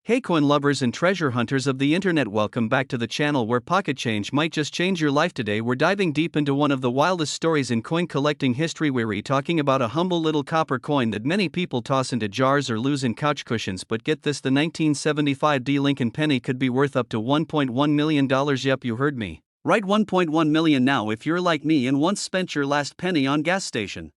Hey coin lovers and treasure hunters of the internet, welcome back to the channel where pocket change might just change your life. Today we're diving deep into one of the wildest stories in coin collecting history. We're talking about a humble little copper coin that many people toss into jars or lose in couch cushions. But get this, the 1975 Lincoln penny could be worth up to $1.1 million. Yep, you heard me right, 1.1 million. Now if you're like me and once spent your last penny on gas station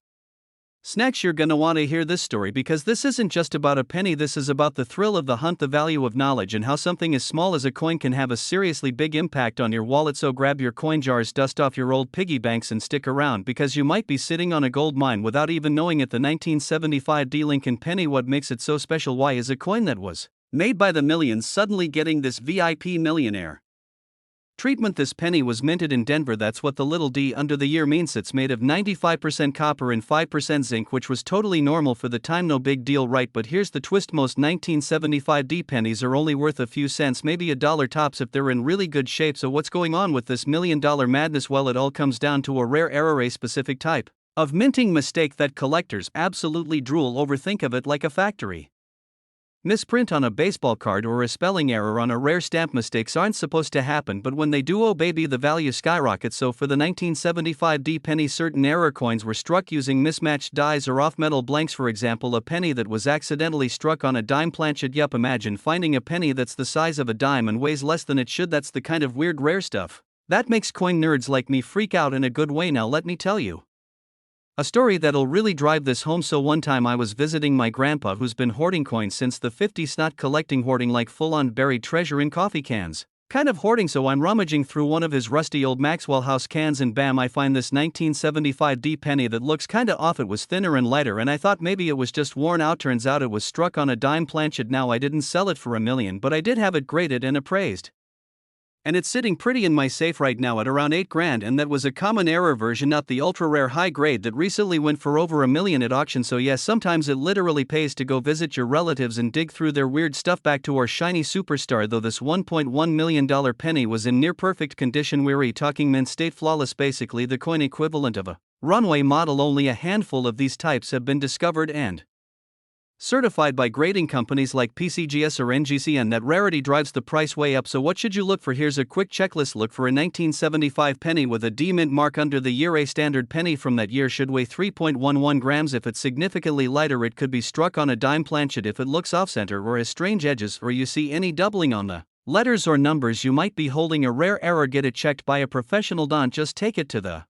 snacks, you're gonna want to hear this story, because this isn't just about a penny. This is about the thrill of the hunt, the value of knowledge, and how something as small as a coin can have a seriously big impact on your wallet. So grab your coin jars, dust off your old piggy banks, and stick around, because you might be sitting on a gold mine without even knowing it. The 1975 Lincoln penny. What makes it so special? Why is a coin that was made by the millions suddenly getting this VIP millionaire treatment? This penny was minted in Denver. That's what the little d under the year means. It's made of 95% copper and 5% zinc, which was totally normal for the time. No big deal, right? But here's the twist: most 1975 pennies are only worth a few cents, maybe $1 tops if they're in really good shape. So what's going on with this $1 million madness? Well, it all comes down to a rare error, a specific type of minting mistake that collectors absolutely drool over. Think of it like a factory misprint on a baseball card or a spelling error on a rare stamp. Mistakes aren't supposed to happen, but when they do, oh baby, the value skyrockets. So for the 1975 penny, certain error coins were struck using mismatched dies or off-metal blanks. For example, a penny that was accidentally struck on a dime planchet. Yup, imagine finding a penny that's the size of a dime and weighs less than it should. That's the kind of weird rare stuff that makes coin nerds like me freak out in a good way. Now let me tell you a story that'll really drive this home. So one time I was visiting my grandpa, who's been hoarding coins since the 50s. Not collecting, hoarding, like full-on buried treasure in coffee cans kind of hoarding. So I'm rummaging through one of his rusty old Maxwell House cans, and bam, I find this 1975 penny that looks kinda off. It was thinner and lighter, and I thought maybe it was just worn out. Turns out it was struck on a dime planchet. Now I didn't sell it for $1 million, but I did have it graded and appraised, and it's sitting pretty in my safe right now at around $8,000. And that was a common error version, not the ultra rare high grade that recently went for over $1 million at auction. So yes, sometimes it literally pays to go visit your relatives and dig through their weird stuff. Back to our shiny superstar though, this $1.1 million penny was in near perfect condition. We're talking mint state, flawless, basically the coin equivalent of a runway model. Only a handful of these types have been discovered and certified by grading companies like PCGS or NGCN. That rarity drives the price way up. So what should you look for? Here's a quick checklist. Look for a 1975 penny with a D mint mark under the year. A standard penny from that year should weigh 3.11 grams. If it's significantly lighter, it could be struck on a dime planchet. If it looks off-center or has strange edges, or you see any doubling on the letters or numbers, you might be holding a rare error. Get it checked by a professional. Don't just take it to the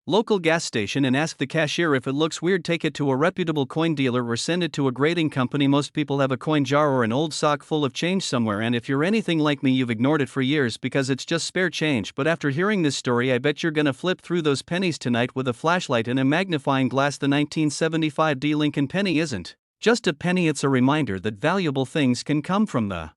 local gas station and ask the cashier. If it looks weird, take it to a reputable coin dealer or send it to a grading company. Most people have a coin jar or an old sock full of change somewhere, and if you're anything like me, you've ignored it for years because it's just spare change. But after hearing this story, I bet you're gonna flip through those pennies tonight with a flashlight and a magnifying glass. The 1975 Lincoln penny isn't just a penny, it's a reminder that valuable things can come from the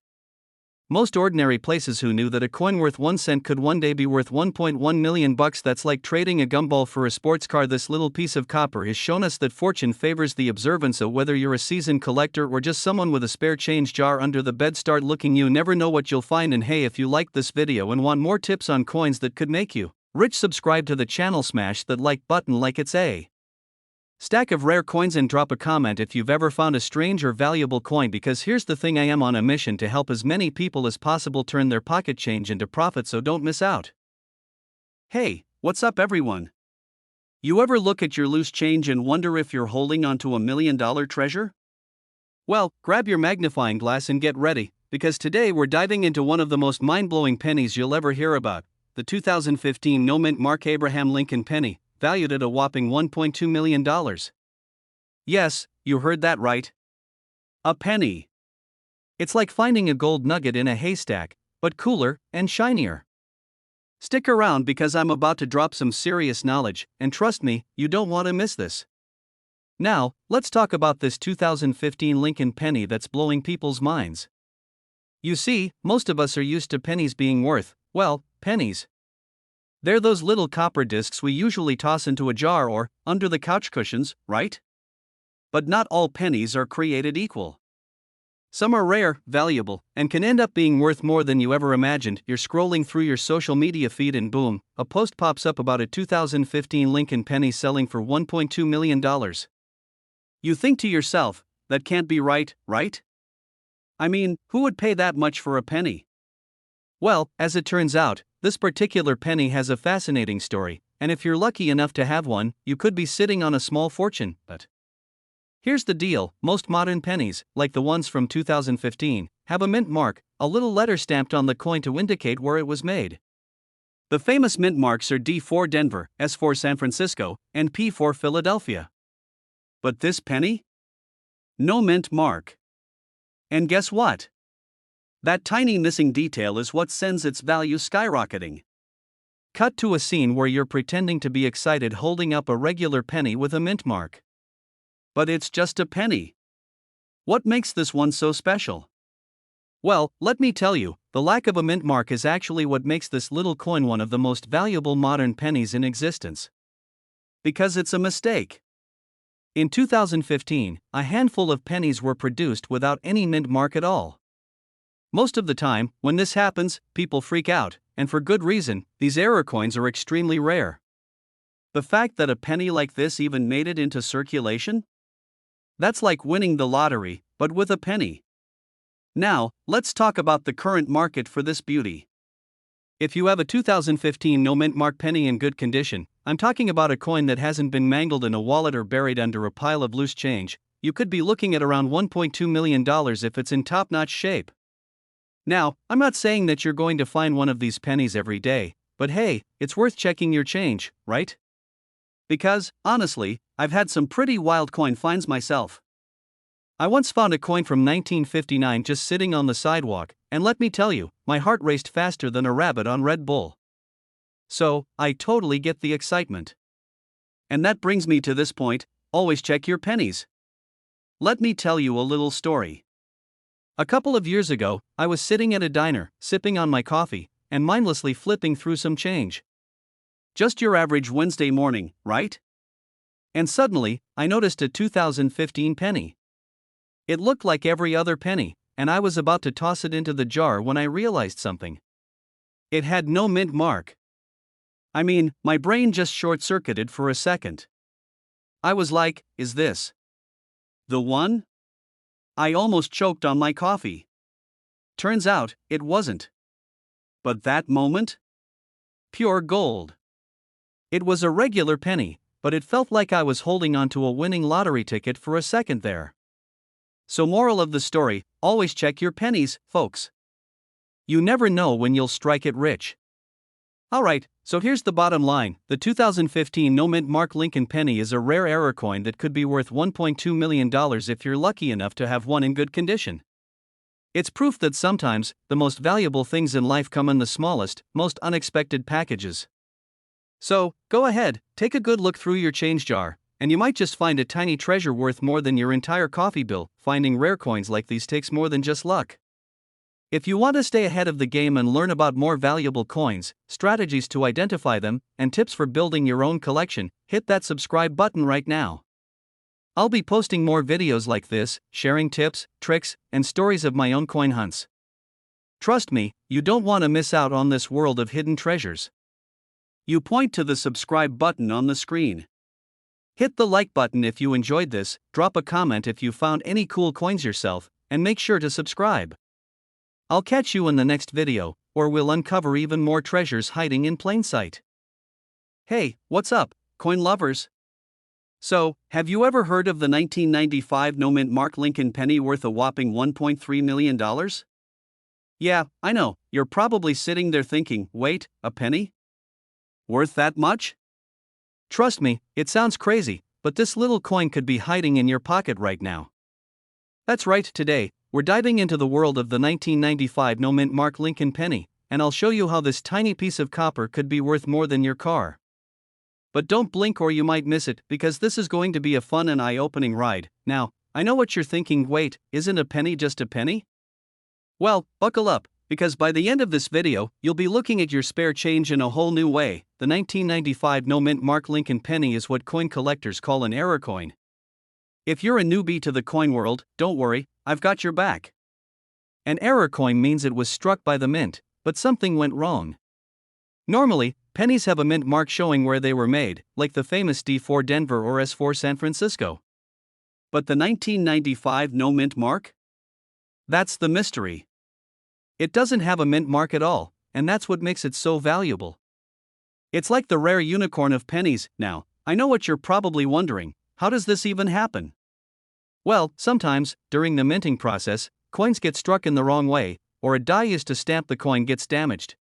most ordinary places. Who knew that a coin worth 1 cent could one day be worth $1.1 million? That's like trading a gumball for a sports car. This little piece of copper has shown us that fortune favors the observant. So whether you're a seasoned collector or just someone with a spare change jar under the bed, start looking. You never know what you'll find. And hey, if you liked this video and want more tips on coins that could make you rich, subscribe to the channel, smash that like button like it's a stack of rare coins, and drop a comment if you've ever found a strange or valuable coin, because here's the thing, I am on a mission to help as many people as possible turn their pocket change into profit, so don't miss out. Hey, what's up everyone? You ever look at your loose change and wonder if you're holding onto $1 million treasure? Well, grab your magnifying glass and get ready, because today we're diving into one of the most mind-blowing pennies you'll ever hear about, the 2015 no mint mark Abraham Lincoln penny, valued at a whopping $1.2 million. Yes, you heard that right. A penny. It's like finding a gold nugget in a haystack, but cooler and shinier. Stick around because I'm about to drop some serious knowledge, and trust me, you don't want to miss this. Now, let's talk about this 2015 Lincoln penny that's blowing people's minds. You see, most of us are used to pennies being worth, well, pennies. They're those little copper discs we usually toss into a jar or under the couch cushions, right? But not all pennies are created equal. Some are rare, valuable, and can end up being worth more than you ever imagined. You're scrolling through your social media feed and boom, a post pops up about a 2015 Lincoln penny selling for $1.2 million. You think to yourself, that can't be right, right? I mean, who would pay that much for a penny? Well, as it turns out, this particular penny has a fascinating story, and if you're lucky enough to have one, you could be sitting on a small fortune. But here's the deal: most modern pennies, like the ones from 2015, have a mint mark, a little letter stamped on the coin to indicate where it was made. The famous mint marks are D for Denver, S for San Francisco, and P for Philadelphia. But this penny? No mint mark. And guess what? That tiny missing detail is what sends its value skyrocketing. Cut to a scene where you're pretending to be excited holding up a regular penny with a mint mark. But it's just a penny. What makes this one so special? Well, let me tell you, the lack of a mint mark is actually what makes this little coin one of the most valuable modern pennies in existence. Because it's a mistake. In 2015, a handful of pennies were produced without any mint mark at all. Most of the time, when this happens, people freak out, and for good reason. These error coins are extremely rare. The fact that a penny like this even made it into circulation? That's like winning the lottery, but with a penny. Now, let's talk about the current market for this beauty. If you have a 2015 no mint mark penny in good condition, I'm talking about a coin that hasn't been mangled in a wallet or buried under a pile of loose change, you could be looking at around $1.2 million if it's in top-notch shape. Now, I'm not saying that you're going to find one of these pennies every day, but hey, it's worth checking your change, right? Because, honestly, I've had some pretty wild coin finds myself. I once found a coin from 1959 just sitting on the sidewalk, and let me tell you, my heart raced faster than a rabbit on Red Bull. So, I totally get the excitement. And that brings me to this point: always check your pennies. Let me tell you a little story. A couple of years ago, I was sitting at a diner, sipping on my coffee, and mindlessly flipping through some change. Just your average Wednesday morning, right? And suddenly, I noticed a 2015 penny. It looked like every other penny, and I was about to toss it into the jar when I realized something. It had no mint mark. I mean, my brain just short-circuited for a second. I was like, is this the one? I almost choked on my coffee. Turns out, it wasn't. But that moment? Pure gold. It was a regular penny, but it felt like I was holding onto a winning lottery ticket for a second there. So, moral of the story: always check your pennies, folks. You never know when you'll strike it rich. Alright, so here's the bottom line: the 2015 no mint mark Lincoln penny is a rare error coin that could be worth $1.2 million if you're lucky enough to have one in good condition. It's proof that sometimes, the most valuable things in life come in the smallest, most unexpected packages. So, go ahead, take a good look through your change jar, and you might just find a tiny treasure worth more than your entire coffee bill. Finding rare coins like these takes more than just luck. If you want to stay ahead of the game and learn about more valuable coins, strategies to identify them, and tips for building your own collection, hit that subscribe button right now. I'll be posting more videos like this, sharing tips, tricks, and stories of my own coin hunts. Trust me, you don't want to miss out on this world of hidden treasures. You point to the subscribe button on the screen. Hit the like button if you enjoyed this, drop a comment if you found any cool coins yourself, and make sure to subscribe. I'll catch you in the next video, where we'll uncover even more treasures hiding in plain sight. Hey, what's up, coin lovers? So, have you ever heard of the 1995 no mint mark Lincoln penny worth a whopping $1.3 million? Yeah, I know, you're probably sitting there thinking, wait, a penny? Worth that much? Trust me, it sounds crazy, but this little coin could be hiding in your pocket right now. That's right, today, we're diving into the world of the 1995 no mint mark Lincoln penny, and I'll show you how this tiny piece of copper could be worth more than your car. But don't blink or you might miss it, because this is going to be a fun and eye-opening ride. Now, I know what you're thinking: wait, isn't a penny just a penny? Well, buckle up, because by the end of this video, you'll be looking at your spare change in a whole new way. The 1995 no mint mark Lincoln penny is what coin collectors call an error coin. If you're a newbie to the coin world, don't worry, I've got your back. An error coin means it was struck by the mint, but something went wrong. Normally, pennies have a mint mark showing where they were made, like the famous D for Denver or S for San Francisco. But the 1995 no mint mark? That's the mystery. It doesn't have a mint mark at all, and that's what makes it so valuable. It's like the rare unicorn of pennies. Now, I know what you're probably wondering: how does this even happen? Well, sometimes, during the minting process, coins get struck in the wrong way, or a die used to stamp the coin gets damaged.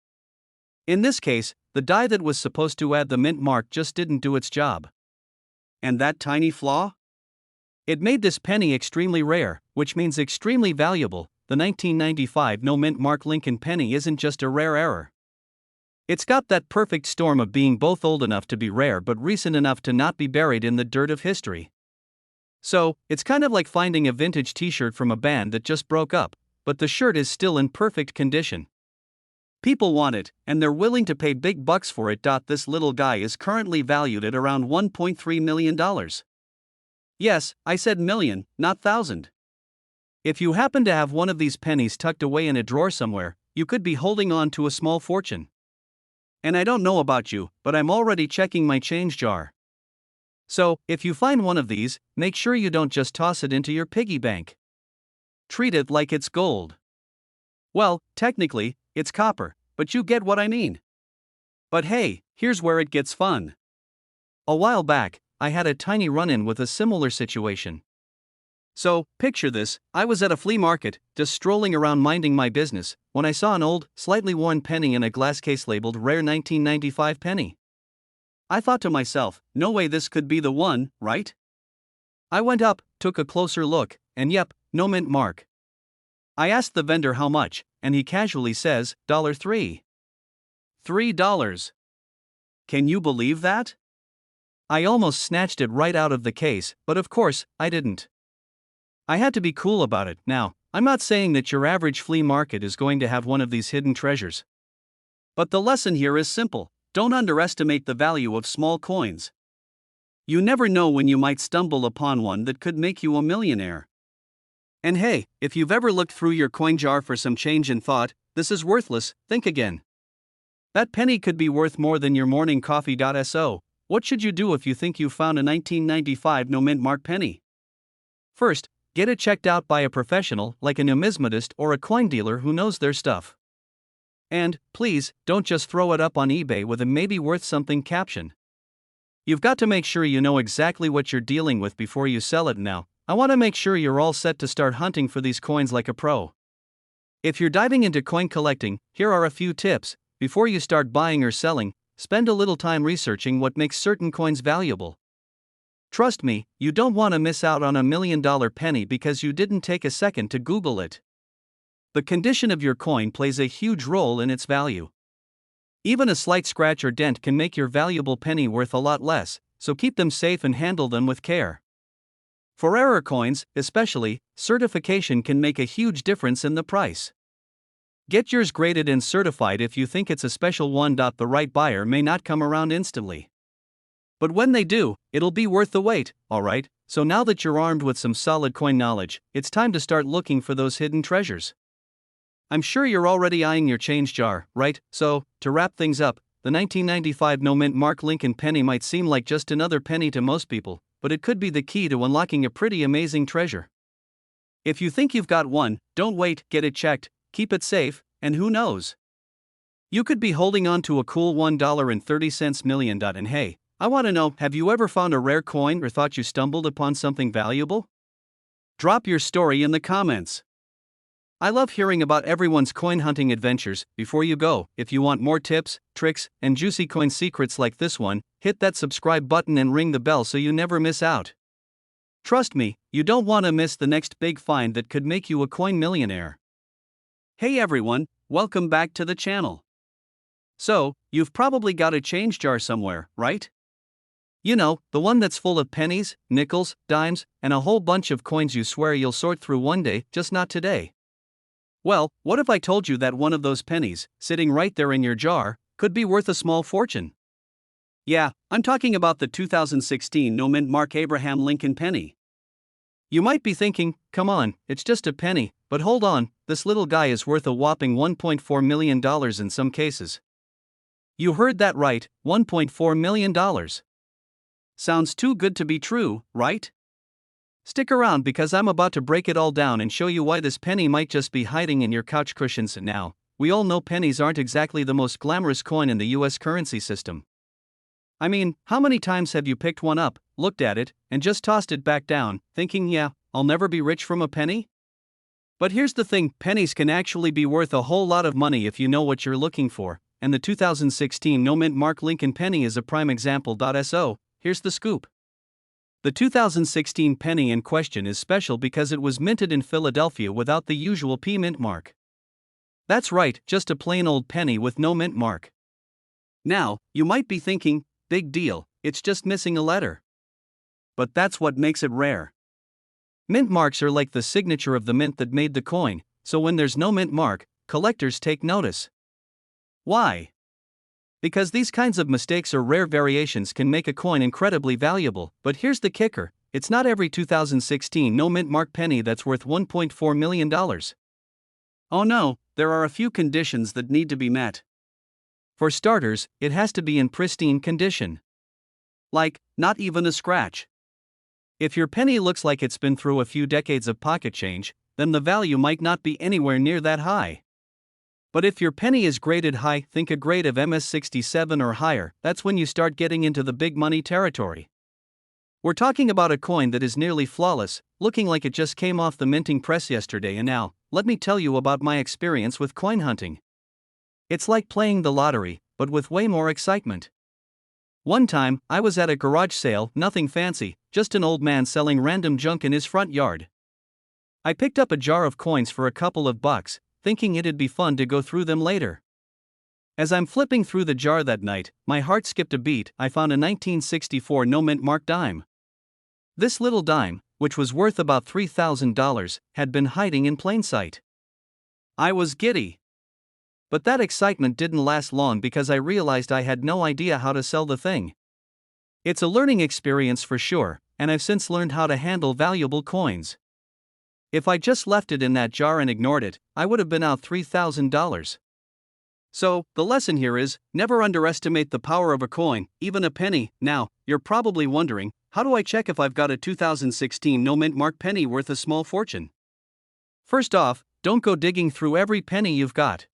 In this case, the die that was supposed to add the mint mark just didn't do its job. And that tiny flaw? It made this penny extremely rare, which means extremely valuable. The 1995 no mint mark Lincoln penny isn't just a rare error. It's got that perfect storm of being both old enough to be rare but recent enough to not be buried in the dirt of history. So, it's kind of like finding a vintage t-shirt from a band that just broke up, but the shirt is still in perfect condition. People want it, and they're willing to pay big bucks for it. This little guy is currently valued at around $1.3 million. Yes, I said million, not thousand. If you happen to have one of these pennies tucked away in a drawer somewhere, you could be holding on to a small fortune. And I don't know about you, but I'm already checking my change jar. So, if you find one of these, make sure you don't just toss it into your piggy bank. Treat it like it's gold. Well, technically, it's copper, but you get what I mean. But hey, here's where it gets fun. A while back, I had a tiny run-in with a similar situation. So, picture this: I was at a flea market, just strolling around minding my business, when I saw an old, slightly worn penny in a glass case labeled Rare 1995 Penny. I thought to myself, no way this could be the one, right? I went up, took a closer look, and yep, no mint mark. I asked the vendor how much, and he casually says, $3. $3. Can you believe that? I almost snatched it right out of the case, but of course, I didn't. I had to be cool about it. Now, I'm not saying that your average flea market is going to have one of these hidden treasures. But the lesson here is simple: don't underestimate the value of small coins. You never know when you might stumble upon one that could make you a millionaire. And hey, if you've ever looked through your coin jar for some change and thought, this is worthless, think again. That penny could be worth more than your morning coffee. So, what should you do if you think you found a 1995 no mint mark penny? First, get it checked out by a professional like a numismatist or a coin dealer who knows their stuff. And, please, don't just throw it up on eBay with a "maybe worth something" caption. You've got to make sure you know exactly what you're dealing with before you sell it. Now, I want to make sure you're all set to start hunting for these coins like a pro. If you're diving into coin collecting, here are a few tips. Before you start buying or selling, spend a little time researching what makes certain coins valuable. Trust me, you don't want to miss out on a $1 million penny because you didn't take a second to Google it. The condition of your coin plays a huge role in its value. Even a slight scratch or dent can make your valuable penny worth a lot less, so keep them safe and handle them with care. For rarer coins, especially, certification can make a huge difference in the price. Get yours graded and certified if you think it's a special one. The right buyer may not come around instantly. But when they do, it'll be worth the wait, alright? So now that you're armed with some solid coin knowledge, it's time to start looking for those hidden treasures. I'm sure you're already eyeing your change jar, right? So, to wrap things up, the 1995 no mint mark Lincoln penny might seem like just another penny to most people, but it could be the key to unlocking a pretty amazing treasure. If you think you've got one, don't wait, get it checked, keep it safe, and who knows? You could be holding on to a cool $1.30 million. And hey, I want to know, have you ever found a rare coin or thought you stumbled upon something valuable? Drop your story in the comments. I love hearing about everyone's coin hunting adventures. Before you go, if you want more tips, tricks, and juicy coin secrets like this one, hit that subscribe button and ring the bell so you never miss out. Trust me, you don't want to miss the next big find that could make you a coin millionaire. Hey everyone, welcome back to the channel. So, you've probably got a change jar somewhere, right? You know, the one that's full of pennies, nickels, dimes, and a whole bunch of coins you swear you'll sort through one day, just not today. Well, what if I told you that one of those pennies, sitting right there in your jar, could be worth a small fortune? Yeah, I'm talking about the 2016 no mint mark Abraham Lincoln penny. You might be thinking, come on, it's just a penny, but hold on, this little guy is worth a whopping $1.4 million in some cases. You heard that right, $1.4 million. Sounds too good to be true, right? Stick around because I'm about to break it all down and show you why this penny might just be hiding in your couch cushions now. We all know pennies aren't exactly the most glamorous coin in the US currency system. I mean, how many times have you picked one up, looked at it, and just tossed it back down, thinking, yeah, I'll never be rich from a penny? But here's the thing, pennies can actually be worth a whole lot of money if you know what you're looking for, and the 2016 no-mint mark Lincoln penny is a prime example. So, here's the scoop. The 2016 penny in question is special because it was minted in Philadelphia without the usual P mint mark. That's right, just a plain old penny with no mint mark. Now, you might be thinking, big deal, it's just missing a letter. But that's what makes it rare. Mint marks are like the signature of the mint that made the coin, so when there's no mint mark, collectors take notice. Why? Because these kinds of mistakes or rare variations can make a coin incredibly valuable, but here's the kicker, it's not every 2016 no mint mark penny that's worth $1.4 million. Oh no, there are a few conditions that need to be met. For starters, it has to be in pristine condition. Like, not even a scratch. If your penny looks like it's been through a few decades of pocket change, then the value might not be anywhere near that high. But if your penny is graded high, think a grade of MS67 or higher, that's when you start getting into the big money territory. We're talking about a coin that is nearly flawless, looking like it just came off the minting press yesterday. And now, let me tell you about my experience with coin hunting. It's like playing the lottery, but with way more excitement. One time, I was at a garage sale, nothing fancy, just an old man selling random junk in his front yard. I picked up a jar of coins for a couple of bucks, thinking it'd be fun to go through them later. As I'm flipping through the jar that night, my heart skipped a beat. I found a 1964 no mint mark dime. This little dime, which was worth about $3,000, had been hiding in plain sight. I was giddy. But that excitement didn't last long because I realized I had no idea how to sell the thing. It's a learning experience for sure, and I've since learned how to handle valuable coins. If I just left it in that jar and ignored it, I would have been out $3,000. So, the lesson here is, never underestimate the power of a coin, even a penny. Now, you're probably wondering, how do I check if I've got a 2016 no mint mark penny worth a small fortune? First off, don't go digging through every penny you've got.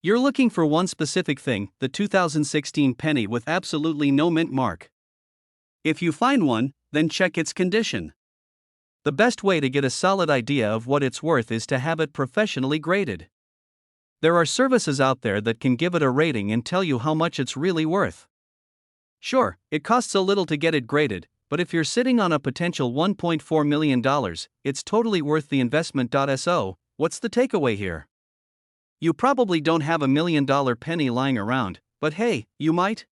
You're looking for one specific thing, the 2016 penny with absolutely no mint mark. If you find one, then check its condition. The best way to get a solid idea of what it's worth is to have it professionally graded. There are services out there that can give it a rating and tell you how much it's really worth. Sure, it costs a little to get it graded, but if you're sitting on a potential $1.4 million, it's totally worth the investment. So, what's the takeaway here? You probably don't have $1 million penny lying around, but hey, you might.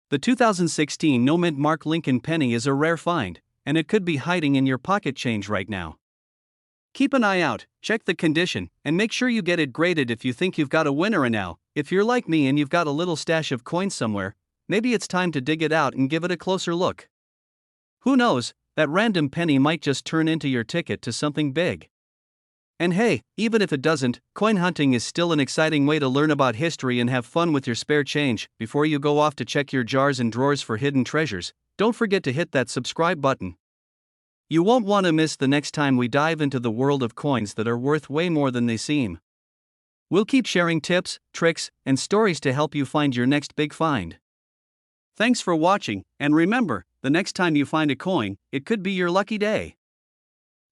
The 2016 no mint mark Lincoln penny is a rare find, and it could be hiding in your pocket change right now. Keep an eye out, check the condition, and make sure you get it graded if you think you've got a winner. And now, if you're like me and you've got a little stash of coins somewhere, maybe it's time to dig it out and give it a closer look. Who knows, that random penny might just turn into your ticket to something big. And hey, even if it doesn't, coin hunting is still an exciting way to learn about history and have fun with your spare change. Before you go off to check your jars and drawers for hidden treasures, don't forget to hit that subscribe button. You won't want to miss the next time we dive into the world of coins that are worth way more than they seem. We'll keep sharing tips, tricks, and stories to help you find your next big find. Thanks for watching, and remember, the next time you find a coin, it could be your lucky day.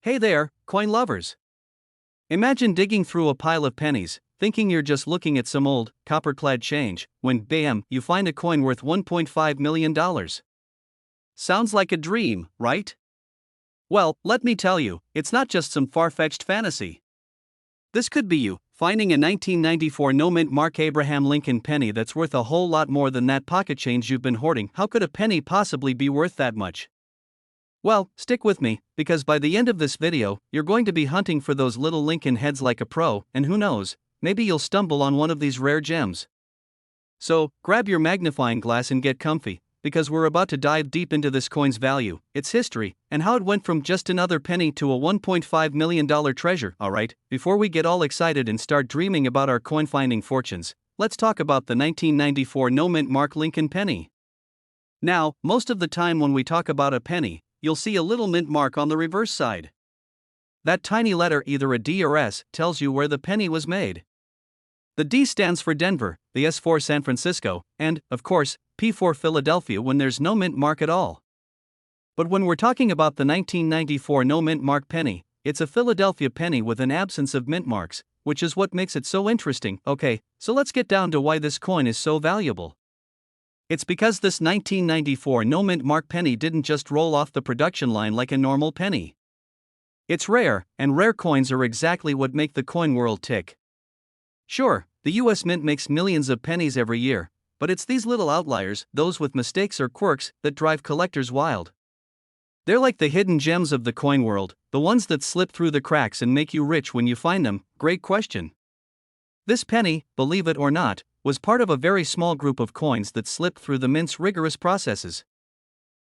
Hey there, coin lovers! Imagine digging through a pile of pennies, thinking you're just looking at some old, copper-clad change, when bam, you find a coin worth $1.5 million. Sounds like a dream, right? Well, let me tell you, it's not just some far-fetched fantasy. This could be you, finding a 1994 no mint mark Abraham Lincoln penny that's worth a whole lot more than that pocket change you've been hoarding. How could a penny possibly be worth that much? Well, stick with me, because by the end of this video, you're going to be hunting for those little Lincoln heads like a pro, and who knows, maybe you'll stumble on one of these rare gems. So, grab your magnifying glass and get comfy, because we're about to dive deep into this coin's value, its history, and how it went from just another penny to a $1.5 million treasure. Alright, before we get all excited and start dreaming about our coin finding fortunes, let's talk about the 1994 no mint mark Lincoln penny. Now, most of the time when we talk about a penny, you'll see a little mint mark on the reverse side. That tiny letter, either a D or S, tells you where the penny was made. The D stands for Denver, the S for San Francisco, and, of course, P for Philadelphia when there's no mint mark at all. But when we're talking about the 1994 no mint mark penny, it's a Philadelphia penny with an absence of mint marks, which is what makes it so interesting. Okay, so let's get down to why this coin is so valuable. It's because this 1994 no mint mark penny didn't just roll off the production line like a normal penny. It's rare, and rare coins are exactly what make the coin world tick. Sure, the US Mint makes millions of pennies every year, but it's these little outliers, those with mistakes or quirks, that drive collectors wild. They're like the hidden gems of the coin world, the ones that slip through the cracks and make you rich when you find them. Great question. This penny, believe it or not, was part of a very small group of coins that slipped through the mint's rigorous processes.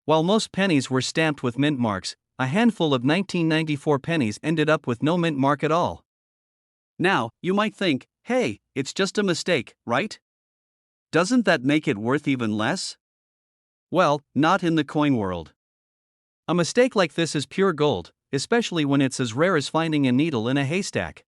While most pennies were stamped with mint marks, a handful of 1994 pennies ended up with no mint mark at all. Now, you might think, hey, it's just a mistake, right? Doesn't that make it worth even less? Well, not in the coin world. A mistake like this is pure gold, especially when it's as rare as finding a needle in a haystack.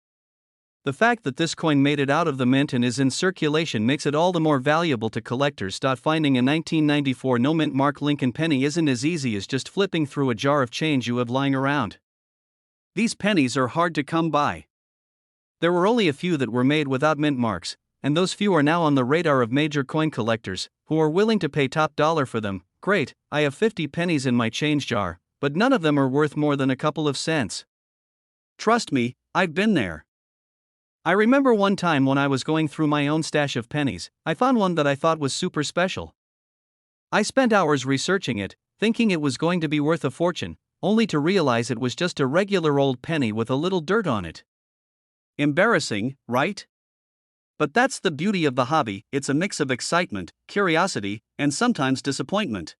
The fact that this coin made it out of the mint and is in circulation makes it all the more valuable to collectors. Finding a 1994 no mint mark Lincoln penny isn't as easy as just flipping through a jar of change you have lying around. These pennies are hard to come by. There were only a few that were made without mint marks, and those few are now on the radar of major coin collectors, who are willing to pay top dollar for them. Great, I have 50 pennies in my change jar, but none of them are worth more than a couple of cents. Trust me, I've been there. I remember one time when I was going through my own stash of pennies, I found one that I thought was super special. I spent hours researching it, thinking it was going to be worth a fortune, only to realize it was just a regular old penny with a little dirt on it. Embarrassing, right? But that's the beauty of the hobby, it's a mix of excitement, curiosity, and sometimes disappointment.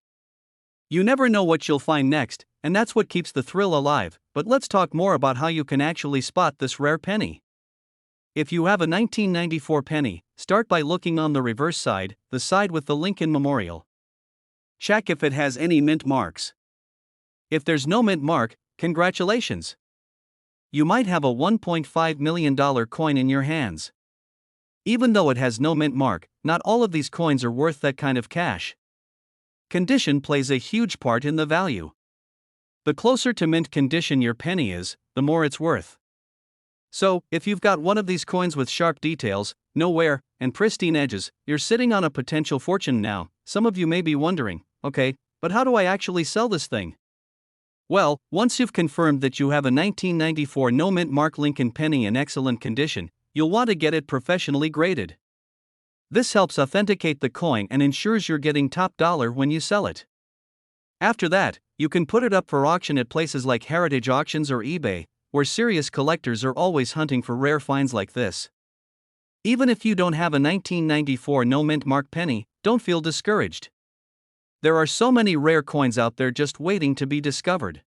You never know what you'll find next, and that's what keeps the thrill alive. But let's talk more about how you can actually spot this rare penny. If you have a 1994 penny, start by looking on the reverse side, the side with the Lincoln Memorial. Check if it has any mint marks. If there's no mint mark, congratulations! You might have a $1.5 million coin in your hands. Even though it has no mint mark, not all of these coins are worth that kind of cash. Condition plays a huge part in the value. The closer to mint condition your penny is, the more it's worth. So, if you've got one of these coins with sharp details, no wear, and pristine edges, you're sitting on a potential fortune now. Some of you may be wondering, okay, but how do I actually sell this thing? Well, once you've confirmed that you have a 1994 no mint mark Lincoln penny in excellent condition, you'll want to get it professionally graded. This helps authenticate the coin and ensures you're getting top dollar when you sell it. After that, you can put it up for auction at places like Heritage Auctions or eBay, where serious collectors are always hunting for rare finds like this. Even if you don't have a 1994 no mint mark penny, don't feel discouraged. There are so many rare coins out there just waiting to be discovered.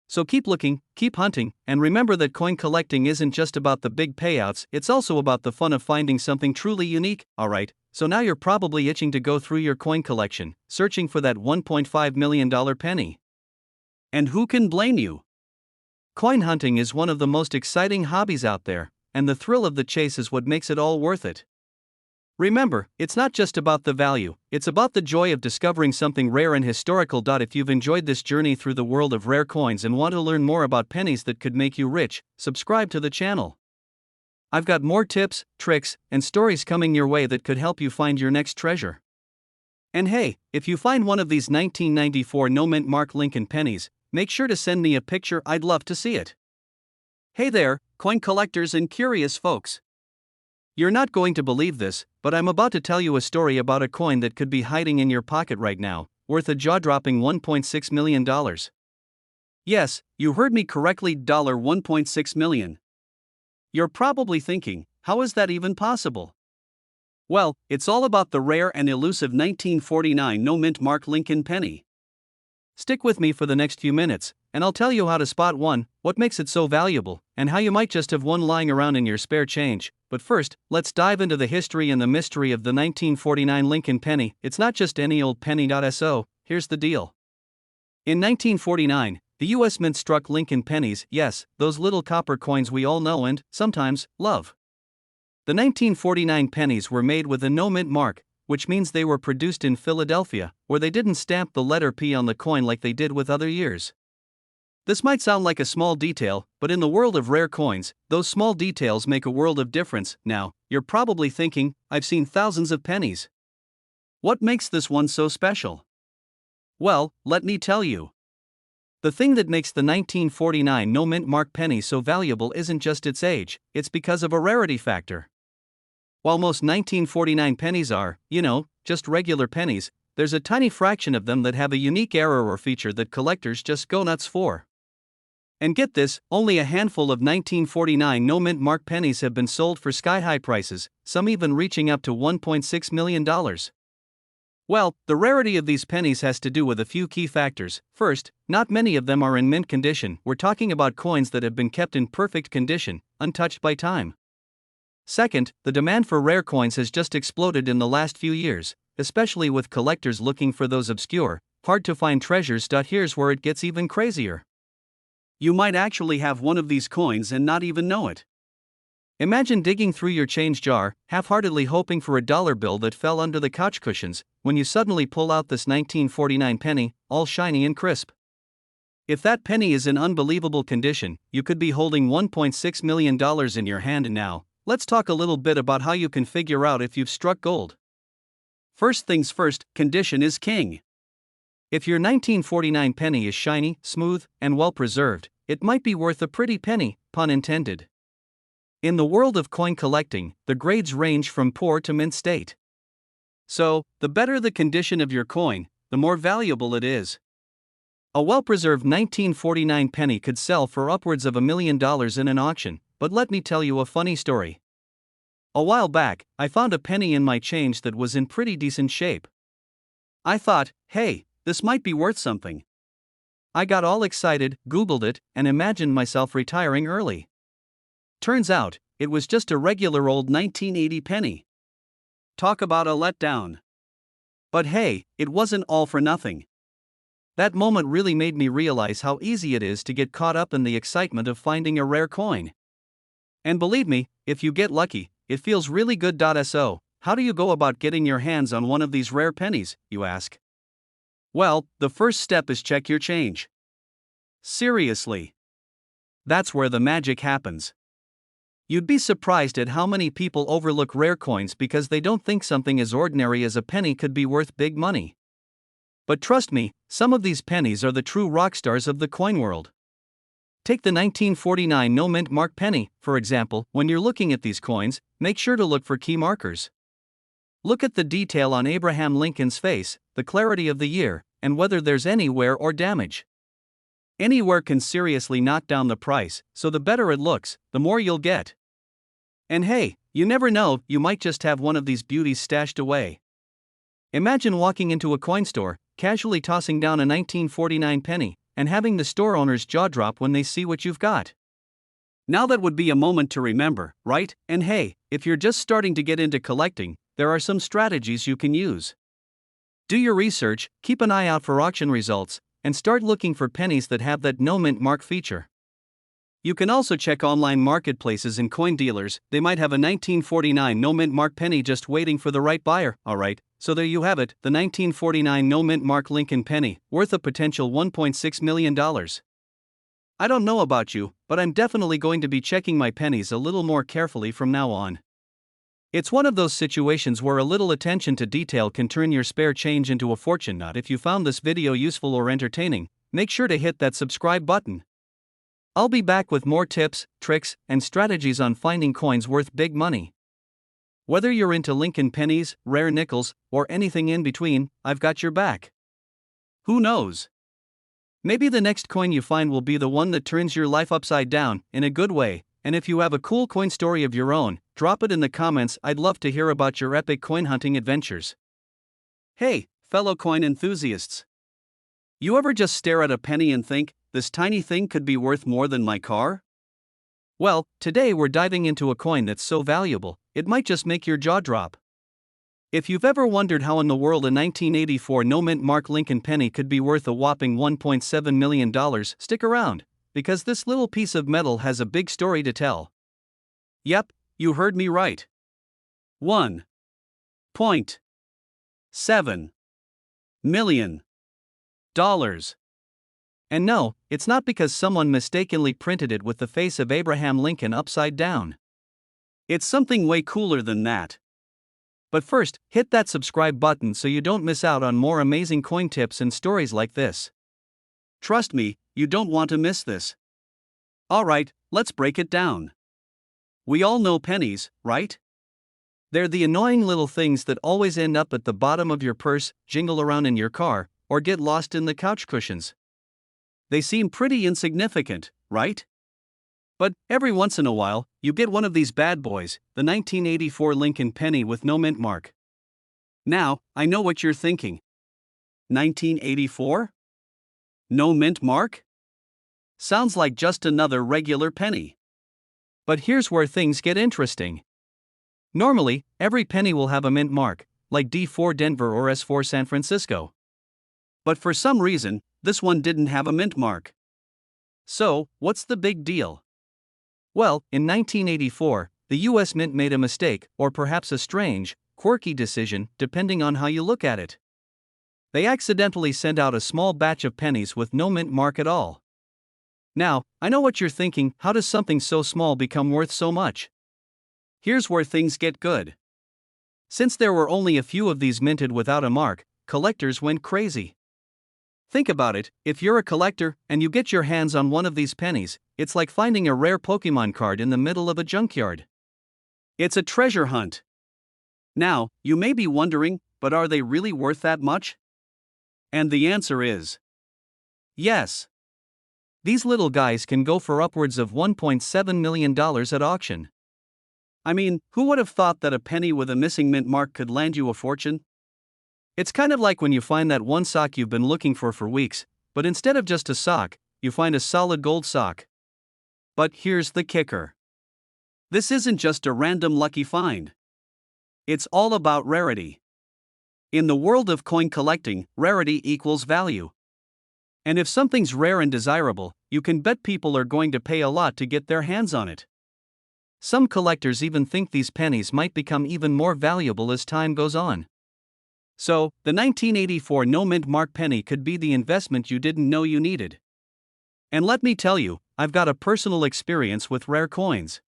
So keep looking, keep hunting, and remember that coin collecting isn't just about the big payouts, it's also about the fun of finding something truly unique. Alright, so now you're probably itching to go through your coin collection, searching for that $1.5 million penny. And who can blame you? Coin hunting is one of the most exciting hobbies out there, and the thrill of the chase is what makes it all worth it. Remember, it's not just about the value, it's about the joy of discovering something rare and historical. If you've enjoyed this journey through the world of rare coins and want to learn more about pennies that could make you rich, subscribe to the channel. I've got more tips, tricks, and stories coming your way that could help you find your next treasure. And hey, if you find one of these 1994 no mint mark Lincoln pennies, make sure to send me a picture, I'd love to see it. Hey there, coin collectors and curious folks. You're not going to believe this, but I'm about to tell you a story about a coin that could be hiding in your pocket right now, worth a jaw-dropping $1.6 million. Yes, you heard me correctly, $1.6 million. You're probably thinking, how is that even possible? Well, it's all about the rare and elusive 1949 no mint mark Lincoln penny. Stick with me for the next few minutes, and I'll tell you how to spot one, what makes it so valuable, and how you might just have one lying around in your spare change. But first, let's dive into the history and the mystery of the 1949 Lincoln penny. It's not just any old penny. So, here's the deal. In 1949, the US Mint struck Lincoln pennies, yes, those little copper coins we all know and, sometimes, love. The 1949 pennies were made with a no mint mark, which means they were produced in Philadelphia, where they didn't stamp the letter P on the coin like they did with other years. This might sound like a small detail, but in the world of rare coins, those small details make a world of difference. Now, you're probably thinking, I've seen thousands of pennies. What makes this one so special? Well, let me tell you. The thing that makes the 1949 no mint mark penny so valuable isn't just its age, it's because of a rarity factor. While most 1949 pennies are, just regular pennies, there's a tiny fraction of them that have a unique error or feature that collectors just go nuts for. And get this, only a handful of 1949 no mint mark pennies have been sold for sky-high prices, some even reaching up to $1.6 million. Well, the rarity of these pennies has to do with a few key factors. First, not many of them are in mint condition. We're talking about coins that have been kept in perfect condition, untouched by time. Second, the demand for rare coins has just exploded in the last few years, especially with collectors looking for those obscure, hard-to-find treasures. Here's where it gets even crazier. You might actually have one of these coins and not even know it. Imagine digging through your change jar, half-heartedly hoping for a dollar bill that fell under the couch cushions, when you suddenly pull out this 1949 penny, all shiny and crisp. If that penny is in unbelievable condition, you could be holding $1.6 million in your hand now. Let's talk a little bit about how you can figure out if you've struck gold. First things first, condition is king. If your 1949 penny is shiny, smooth, and well preserved, it might be worth a pretty penny, pun intended. In the world of coin collecting, the grades range from poor to mint state. So, the better the condition of your coin, the more valuable it is. A well-preserved 1949 penny could sell for upwards of $1 million in an auction, but let me tell you a funny story. A while back, I found a penny in my change that was in pretty decent shape. I thought, hey, this might be worth something. I got all excited, Googled it, and imagined myself retiring early. Turns out, it was just a regular old 1980 penny. Talk about a letdown. But hey, it wasn't all for nothing. That moment really made me realize how easy it is to get caught up in the excitement of finding a rare coin. And believe me, if you get lucky, it feels really good. So, how do you go about getting your hands on one of these rare pennies, you ask? Well, the first step is check your change. Seriously. That's where the magic happens. You'd be surprised at how many people overlook rare coins because they don't think something as ordinary as a penny could be worth big money. But trust me, some of these pennies are the true rock stars of the coin world. Take the 1949 no mint mark penny, for example. When you're looking at these coins, make sure to look for key markers. Look at the detail on Abraham Lincoln's face, the clarity of the year, and whether there's any wear or damage. Any wear can seriously knock down the price, so the better it looks, the more you'll get. And hey, you never know, you might just have one of these beauties stashed away. Imagine walking into a coin store, casually tossing down a 1949 penny, and having the store owner's jaw drop when they see what you've got. Now that would be a moment to remember, right? And hey, if you're just starting to get into collecting, there are some strategies you can use. Do your research, keep an eye out for auction results, and start looking for pennies that have that no mint mark feature. You can also check online marketplaces and coin dealers. They might have a 1949 no mint mark penny just waiting for the right buyer. Alright, so there you have it, the 1949 no mint mark Lincoln penny, worth a potential $1.6 million. I don't know about you, but I'm definitely going to be checking my pennies a little more carefully from now on. It's one of those situations where a little attention to detail can turn your spare change into a fortune. If you found this video useful or entertaining, make sure to hit that subscribe button. I'll be back with more tips, tricks, and strategies on finding coins worth big money. Whether you're into Lincoln pennies, rare nickels, or anything in between, I've got your back. Who knows? Maybe the next coin you find will be the one that turns your life upside down, in a good way. And if you have a cool coin story of your own, drop it in the comments. I'd love to hear about your epic coin hunting adventures. Hey, fellow coin enthusiasts. You ever just stare at a penny and think, this tiny thing could be worth more than my car? Well, today we're diving into a coin that's so valuable, it might just make your jaw drop. If you've ever wondered how in the world a 1984 no-mint mark Lincoln penny could be worth a whopping $1.7 million, stick around, because this little piece of metal has a big story to tell. Yep, you heard me right. $1.7 million. And no, it's not because someone mistakenly printed it with the face of Abraham Lincoln upside down. It's something way cooler than that. But first, hit that subscribe button so you don't miss out on more amazing coin tips and stories like this. Trust me, you don't want to miss this. Alright, let's break it down. We all know pennies, right? They're the annoying little things that always end up at the bottom of your purse, jingle around in your car, or get lost in the couch cushions. They seem pretty insignificant, right? But every once in a while, you get one of these bad boys, the 1984 Lincoln penny with no mint mark. Now, I know what you're thinking. 1984? No mint mark? Sounds like just another regular penny. But here's where things get interesting. Normally, every penny will have a mint mark, like D4 Denver or S4 San Francisco. But for some reason, this one didn't have a mint mark. So, what's the big deal? Well, in 1984, the US Mint made a mistake, or perhaps a strange, quirky decision, depending on how you look at it. They accidentally sent out a small batch of pennies with no mint mark at all. Now, I know what you're thinking, how does something so small become worth so much? Here's where things get good. Since there were only a few of these minted without a mark, collectors went crazy. Think about it, if you're a collector and you get your hands on one of these pennies, it's like finding a rare Pokemon card in the middle of a junkyard. It's a treasure hunt. Now, you may be wondering, but are they really worth that much? And the answer is yes. These little guys can go for upwards of $1.7 million at auction. I mean, who would have thought that a penny with a missing mint mark could land you a fortune? It's kind of like when you find that one sock you've been looking for weeks, but instead of just a sock, you find a solid gold sock. But here's the kicker. This isn't just a random lucky find. It's all about rarity. In the world of coin collecting, rarity equals value. And if something's rare and desirable, you can bet people are going to pay a lot to get their hands on it. Some collectors even think these pennies might become even more valuable as time goes on. So, the 1984 no mint mark penny could be the investment you didn't know you needed. And let me tell you, I've got a personal experience with rare coins.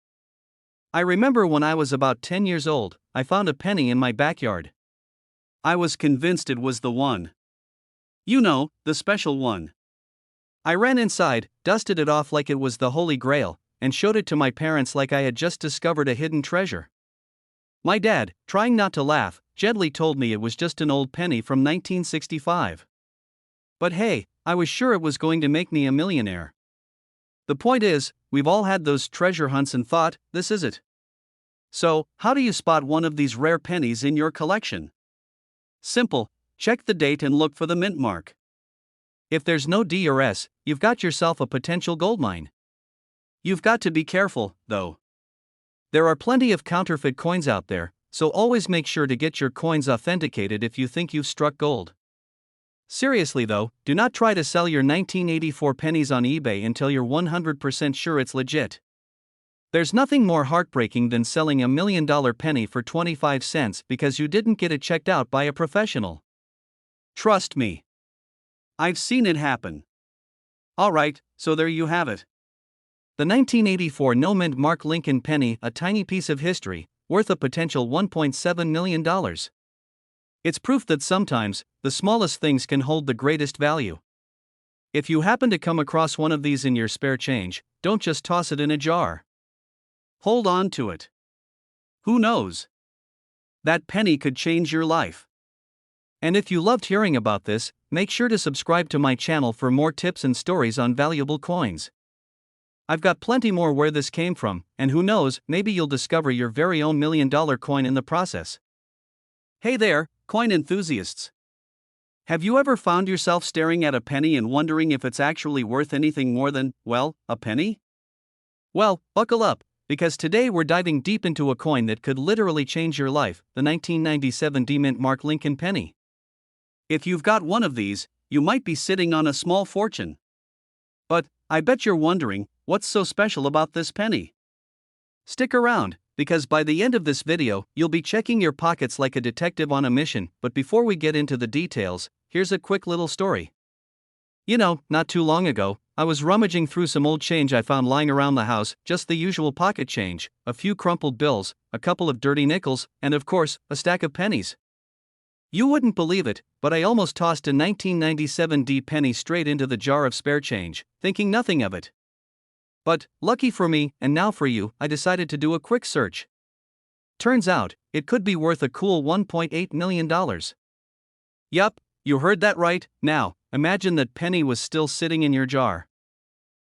I remember when I was about 10 years old, I found a penny in my backyard. I was convinced it was the one. You know, the special one. I ran inside, dusted it off like it was the Holy Grail, and showed it to my parents like I had just discovered a hidden treasure. My dad, trying not to laugh, gently told me it was just an old penny from 1965. But hey, I was sure it was going to make me a millionaire. The point is, we've all had those treasure hunts and thought, this is it. So, how do you spot one of these rare pennies in your collection? Simple, check the date and look for the mint mark. If there's no D or S, you've got yourself a potential goldmine. You've got to be careful, though. There are plenty of counterfeit coins out there, so always make sure to get your coins authenticated if you think you've struck gold. Seriously though, do not try to sell your 1984 pennies on eBay until you're 100% sure it's legit. There's nothing more heartbreaking than selling a $1 million penny for 25 cents because you didn't get it checked out by a professional. Trust me. I've seen it happen. Alright, so there you have it. The 1984 no mint mark Lincoln penny, a tiny piece of history, worth a potential $1.7 million. It's proof that sometimes, the smallest things can hold the greatest value. If you happen to come across one of these in your spare change, don't just toss it in a jar. Hold on to it. Who knows? That penny could change your life. And if you loved hearing about this, make sure to subscribe to my channel for more tips and stories on valuable coins. I've got plenty more where this came from, and who knows, maybe you'll discover your very own $1 million coin in the process. Hey there, coin enthusiasts. Have you ever found yourself staring at a penny and wondering if it's actually worth anything more than, well, a penny? Well, buckle up, because today we're diving deep into a coin that could literally change your life, the 1997 D-Mint Mark Lincoln penny. If you've got one of these, you might be sitting on a small fortune. But I bet you're wondering, what's so special about this penny? Stick around, because by the end of this video, you'll be checking your pockets like a detective on a mission. But before we get into the details, here's a quick little story. You know, not too long ago, I was rummaging through some old change I found lying around the house, just the usual pocket change, a few crumpled bills, a couple of dirty nickels, and of course, a stack of pennies. You wouldn't believe it, but I almost tossed a 1997 D penny straight into the jar of spare change, thinking nothing of it. But, lucky for me, and now for you, I decided to do a quick search. Turns out, it could be worth a cool $1.8 million. Yup, you heard that right. Now, imagine that penny was still sitting in your jar.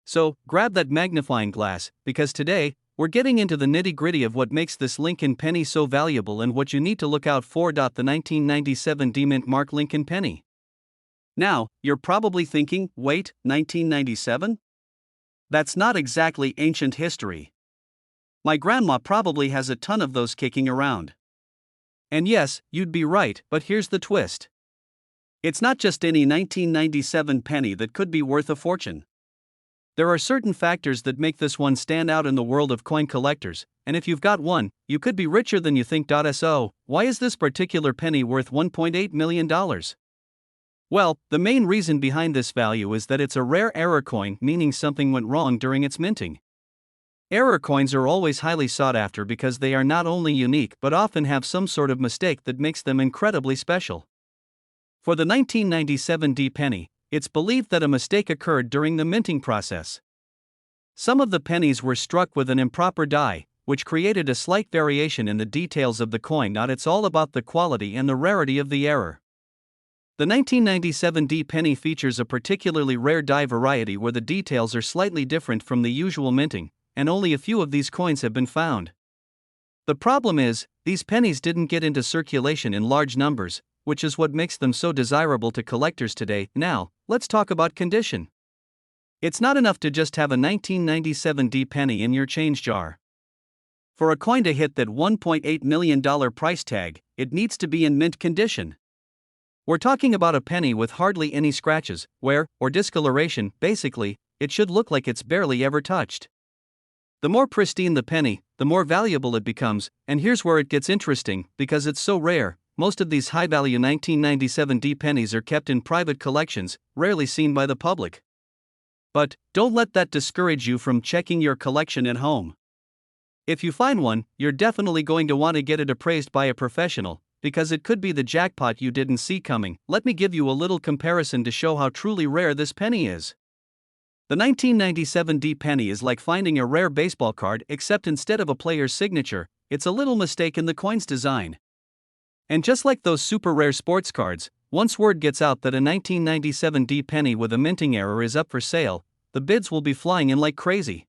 So, grab that magnifying glass, because today, we're getting into the nitty-gritty of what makes this Lincoln penny so valuable and what you need to look out for. The 1997 D-Mint Mark Lincoln penny. Now, you're probably thinking, wait, 1997? That's not exactly ancient history. My grandma probably has a ton of those kicking around. And yes, you'd be right, but here's the twist. It's not just any 1997 penny that could be worth a fortune. There are certain factors that make this one stand out in the world of coin collectors, and if you've got one, you could be richer than you think. So, why is this particular penny worth $1.8 million? Well, the main reason behind this value is that it's a rare error coin, meaning something went wrong during its minting. Error coins are always highly sought after because they are not only unique but often have some sort of mistake that makes them incredibly special. For the 1997 D penny, it's believed that a mistake occurred during the minting process. Some of the pennies were struck with an improper die, which created a slight variation in the details of the coin. It's all about the quality and the rarity of the error. The 1997 D penny features a particularly rare die variety where the details are slightly different from the usual minting, and only a few of these coins have been found. The problem is, these pennies didn't get into circulation in large numbers, which is what makes them so desirable to collectors today. Now, let's talk about condition. It's not enough to just have a 1997 D penny in your change jar. For a coin to hit that $1.8 million price tag, it needs to be in mint condition. We're talking about a penny with hardly any scratches, wear, or discoloration. Basically, it should look like it's barely ever touched. The more pristine the penny, the more valuable it becomes, and here's where it gets interesting, because it's so rare. Most of these high-value 1997 D pennies are kept in private collections, rarely seen by the public. But don't let that discourage you from checking your collection at home. If you find one, you're definitely going to want to get it appraised by a professional, because it could be the jackpot you didn't see coming. Let me give you a little comparison to show how truly rare this penny is. The 1997 D penny is like finding a rare baseball card, except instead of a player's signature, it's a little mistake in the coin's design. And just like those super rare sports cards, once word gets out that a 1997 D penny with a minting error is up for sale, the bids will be flying in like crazy.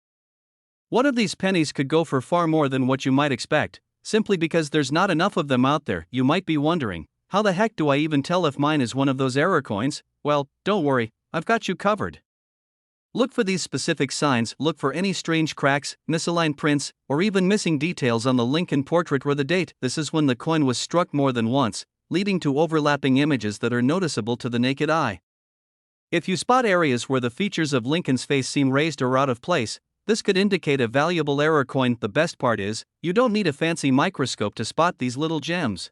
One of these pennies could go for far more than what you might expect, simply because there's not enough of them out there. You might be wondering, how the heck do I even tell if mine is one of those error coins? Well, don't worry, I've got you covered. Look for these specific signs. Look for any strange cracks, misaligned prints, or even missing details on the Lincoln portrait or the date. This is when the coin was struck more than once, leading to overlapping images that are noticeable to the naked eye. If you spot areas where the features of Lincoln's face seem raised or out of place, this could indicate a valuable error coin. The best part is, you don't need a fancy microscope to spot these little gems.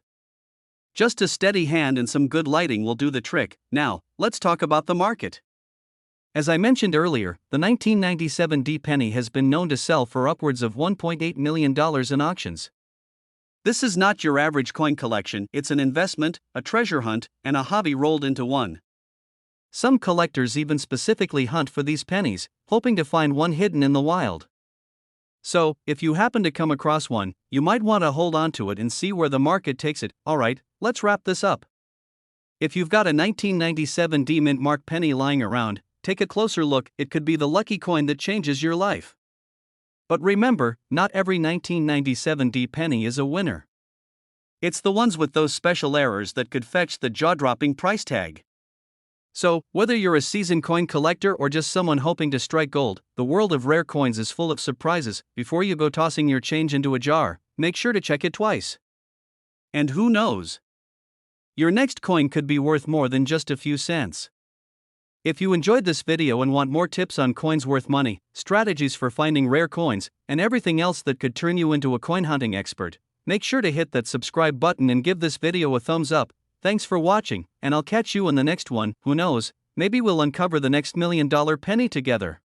Just a steady hand and some good lighting will do the trick. Now, let's talk about the market. As I mentioned earlier, the 1997 D penny has been known to sell for upwards of $1.8 million in auctions. This is not your average coin collection, it's an investment, a treasure hunt, and a hobby rolled into one. Some collectors even specifically hunt for these pennies, hoping to find one hidden in the wild. So, if you happen to come across one, you might want to hold on to it and see where the market takes it. Alright, let's wrap this up. If you've got a 1997 D Mint Mark penny lying around, take a closer look. It could be the lucky coin that changes your life. But remember, not every 1997 D penny is a winner. It's the ones with those special errors that could fetch the jaw-dropping price tag. So, whether you're a seasoned coin collector or just someone hoping to strike gold, the world of rare coins is full of surprises. Before you go tossing your change into a jar, make sure to check it twice. And who knows? Your next coin could be worth more than just a few cents. If you enjoyed this video and want more tips on coins worth money, strategies for finding rare coins, and everything else that could turn you into a coin hunting expert, make sure to hit that subscribe button and give this video a thumbs up. Thanks for watching, and I'll catch you in the next one. Who knows, maybe we'll uncover the next $1 million penny together.